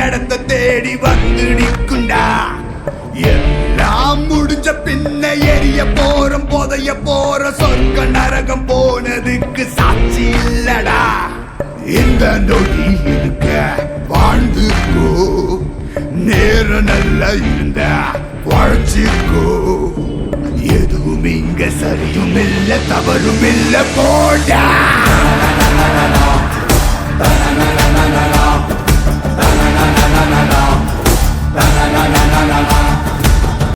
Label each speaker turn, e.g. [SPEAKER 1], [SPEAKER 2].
[SPEAKER 1] இடத்தை தேடி வந்து நிற்குண்டா. எல்லாம் முடிஞ்ச பின்ன எரிய போறோம், புதைய போற சொர்க்க நரகம் போனதுக்கு சாட்சி இல்லடா. இந்த நொடி இருக்க வாழ்ந்துக்கோ, நேரம் நல்லா இருந்த வாழ்ச்சிக்கோ. எதுவும் இங்க சரியும் இல்ல தவறும் இல்ல போடா. Na na na na na na na na na na na na na na na